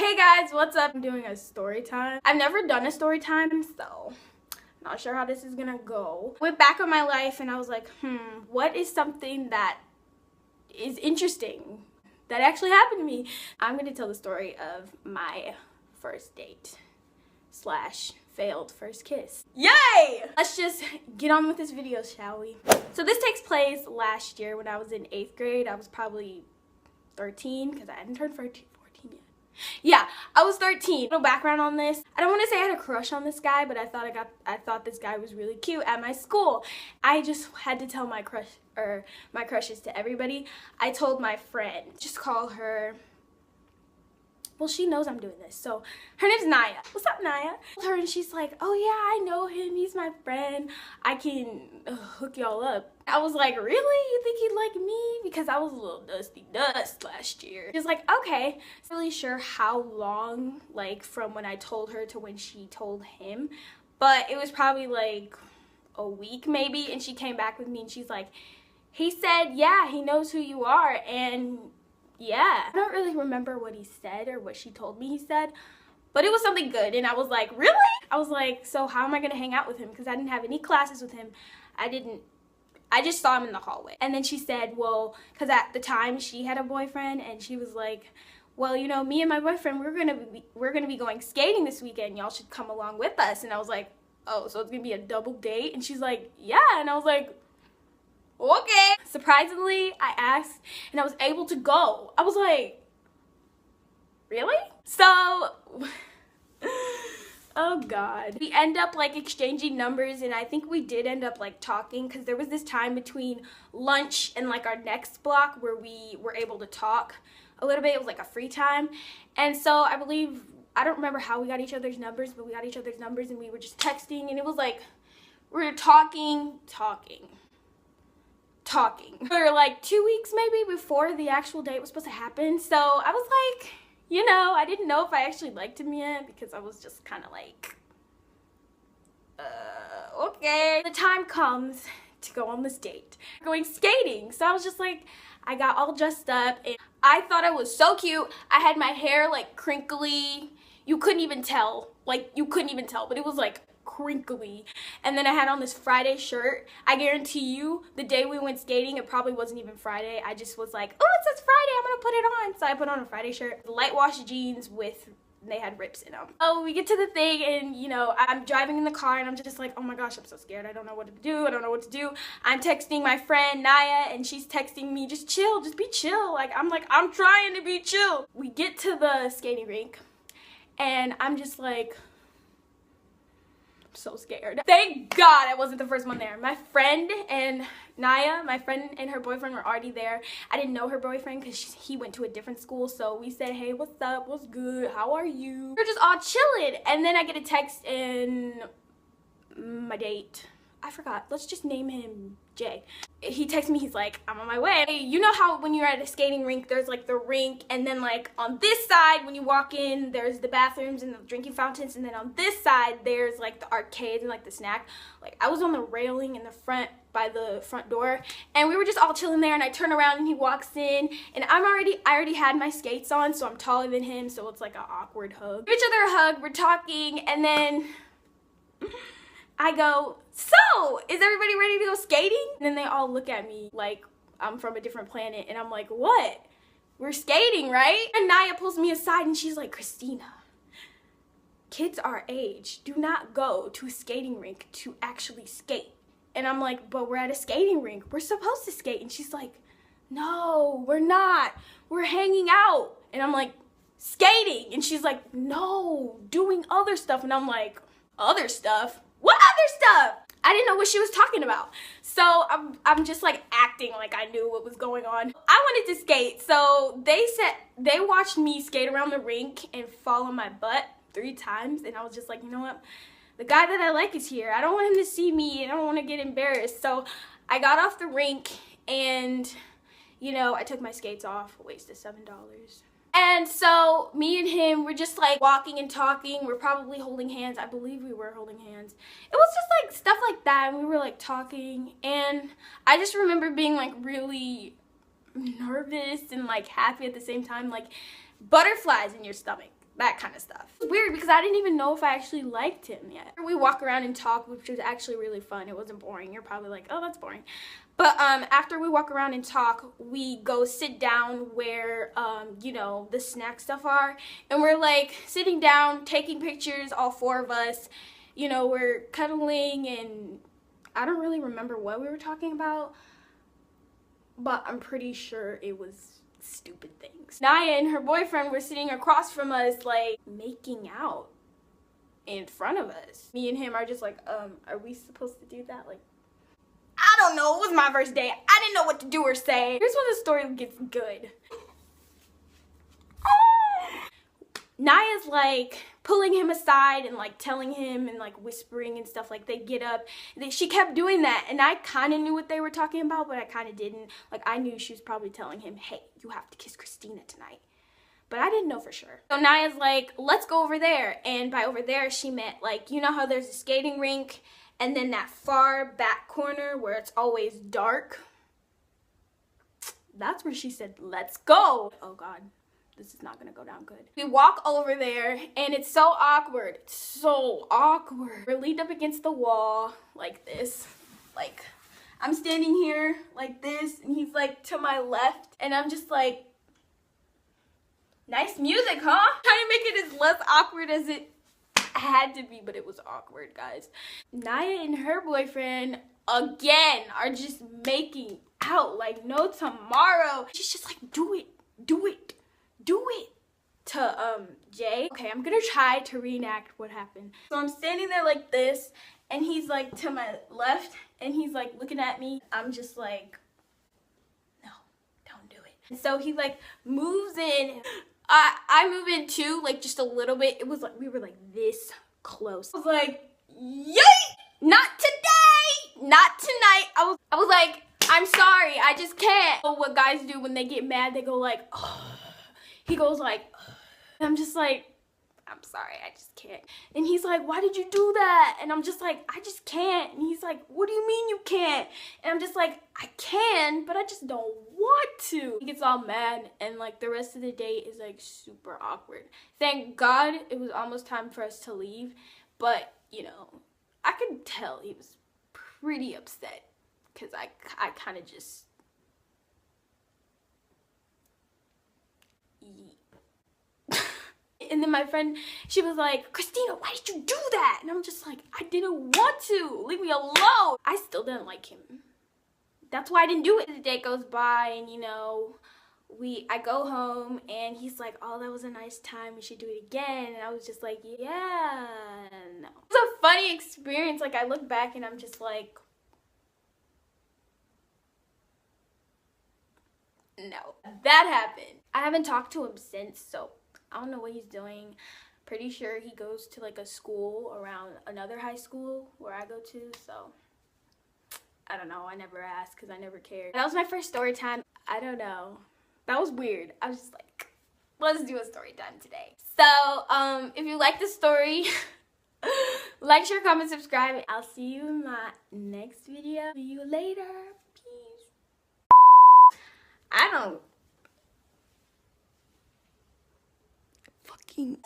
Hey guys, what's up? I'm doing a story time. I've never done a story time, so not sure how this is gonna go. Went back on my life and I was like, what is something that is interesting that actually happened to me? I'm gonna tell the story of my first date slash failed first kiss. Yay! Let's just get on with this video, shall we? So this takes place last year when I was in 8th grade. I was probably 13 because I hadn't turned 14 yet. Yeah, I was 13. No background on this. I don't want to say I had a crush on this guy, but I thought this guy was really cute at my school. I just had to tell my crushes to everybody. I told my friend, just call her. Well, she knows I'm doing this, so her name's Naya. What's up, Naya? I told her and she's like, oh yeah, I know him, he's my friend. I can hook y'all up. I was like, really? You think he'd like me? Because I was a little dusty dust last year. She was like, okay. I'm really sure how long, like from when I told her to when she told him, but it was probably like a week maybe, and she came back with me and she's like, he said, yeah, he knows who you are, and yeah. I don't really remember what he said or what she told me he said, but it was something good. And I was like, really? I was like, so how am I gonna hang out with him? Because I didn't have any classes with him. I just saw him in the hallway. And then she said, well, because at the time she had a boyfriend, and she was like, well, you know, me and my boyfriend, we're gonna be going skating this weekend. Y'all should come along with us. And I was like, oh, so it's gonna be a double date? And she's like, yeah. And I was like, okay. Surprisingly, I asked and I was able to go. I was like, really? So, oh God. We end up like exchanging numbers, and I think we did end up like talking because there was this time between lunch and like our next block where we were able to talk a little bit. It was like a free time. And so I don't remember how we got each other's numbers, but we got each other's numbers and we were just texting, and it was like we were talking for like 2 weeks maybe before the actual date was supposed to happen. So I was like, you know, I didn't know if I actually liked him yet because I was just kind of like, okay. The time comes to go on this date. We're going skating. So I was just like, I got all dressed up and I thought I was so cute. I had my hair like crinkly. You couldn't even tell, but it was like crinkly. And then I had on this Friday shirt. I guarantee you the day we went skating, it probably wasn't even Friday. I just was like, oh, it says Friday, I'm gonna put it on. So I put on a Friday shirt, light wash jeans they had rips in them. Oh, we get to the thing, and you know, I'm driving in the car and I'm just like, oh my gosh, I'm so scared. I don't know what to do. I'm texting my friend Naya and she's texting me, just chill, just be chill. I'm trying to be chill. We get to the skating rink and I'm just like, so scared. Thank God I wasn't the first one there. My friend and Naya, my friend and her boyfriend were already there. I didn't know her boyfriend because he went to a different school. So we said, hey, what's up? What's good? How are you? We're just all chilling. And then I get a text and my date, I forgot. Let's just name him Jay. He texts me, he's like, I'm on my way. You know how when you're at a skating rink, there's like the rink, and then like on this side, when you walk in, there's the bathrooms and the drinking fountains, and then on this side, there's like the arcades and like the snack. Like I was on the railing in the front by the front door, and we were just all chilling there, and I turn around and he walks in, and I already had my skates on, so I'm taller than him, so it's like an awkward hug. Give each other a hug, we're talking, and then I go, so, is everybody ready to go skating? And then they all look at me like I'm from a different planet, and I'm like, what? We're skating, right? And Naya pulls me aside and she's like, Christina, kids our age do not go to a skating rink to actually skate. And I'm like, but we're at a skating rink. We're supposed to skate. And she's like, no, we're not. We're hanging out. And I'm like, skating. And she's like, no, doing other stuff. And I'm like, other stuff? What other stuff? I didn't know what she was talking about. So I'm just like acting like I knew what was going on. I wanted to skate, so they watched me skate around the rink and fall on my butt 3 times, and I was just like, you know what? The guy that I like is here. I don't want him to see me, and I don't want to get embarrassed. So I got off the rink, and you know, I took my skates off, wasted $7. And so me and him were just like walking and talking. We're probably holding hands. I believe we were holding hands. It was just like stuff like that. And we were like talking. And I just remember being like really nervous and like happy at the same time. Like butterflies in your stomach. that kind of stuff. It's weird because I didn't even know if I actually liked him yet. We walk around and talk, which was actually really fun. It wasn't boring. You're probably like, oh, that's boring. But after we walk around and talk, we go sit down where, you know, the snack stuff are. And we're like sitting down, taking pictures, all four of us. You know, we're cuddling, and I don't really remember what we were talking about. But I'm pretty sure it was stupid things. Naya and her boyfriend were sitting across from us, like, making out in front of us. Me and him are just like, are we supposed to do that? Like, I don't know, it was my first day. I didn't know what to do or say. Here's when the story gets good. Naya's like pulling him aside and like telling him and like whispering and stuff, like they get up. She kept doing that, and I kind of knew what they were talking about, but I kind of didn't. Like, I knew she was probably telling him, hey, you have to kiss Christina tonight. But I didn't know for sure. So Naya's like, let's go over there. And by over there, she meant, like, you know how there's a skating rink and then that far back corner where it's always dark? That's where she said, let's go. Oh God, this is not gonna go down good. We walk over there and it's so awkward. It's so awkward. We're leaned up against the wall like this. Like, I'm standing here like this and he's like to my left, and I'm just like, nice music, huh? Trying to make it as less awkward as it had to be, but it was awkward, guys. Naya and her boyfriend again are just making out like no tomorrow. She's just like, do it, do it, do it to Jay. Okay, I'm gonna try to reenact what happened. So I'm standing there like this, and he's like to my left, and he's like looking at me. I'm just like, no, don't do it. And so he like moves in. I move in too, like just a little bit. It was like, we were like this close. I was like, yay! Not today! Not tonight. I was like, I'm sorry, I just can't. So what guys do when they get mad, they go like, oh. He goes like, oh. And I'm just like, I'm sorry, I just can't. And he's like, why did you do that? And I'm just like, I just can't. And he's like, what do you mean you can't? And I'm just like, I can, but I just don't want to. He gets all mad, and like the rest of the day is like super awkward. Thank God it was almost time for us to leave, but you know, I could tell he was pretty upset because I kind of just, and then my friend, she was like, Christina, why did you do that? And I'm just like, I didn't want to. Leave me alone. I still didn't like him. That's why I didn't do it. The day goes by, and you know, I go home, and he's like, oh, that was a nice time. We should do it again. And I was just like, yeah, no. It was a funny experience. Like, I look back, and I'm just like, no. That happened. I haven't talked to him since, so I don't know what he's doing. Pretty sure he goes to like a school around another high school where I go to, so I don't know. I never asked because I never cared. That was my first story time. I don't know. That was weird. I was just like, let's do a story time today. So, if you like the story, like, share, comment, subscribe. I'll see you in my next video. See you later. Peace. I don't fucking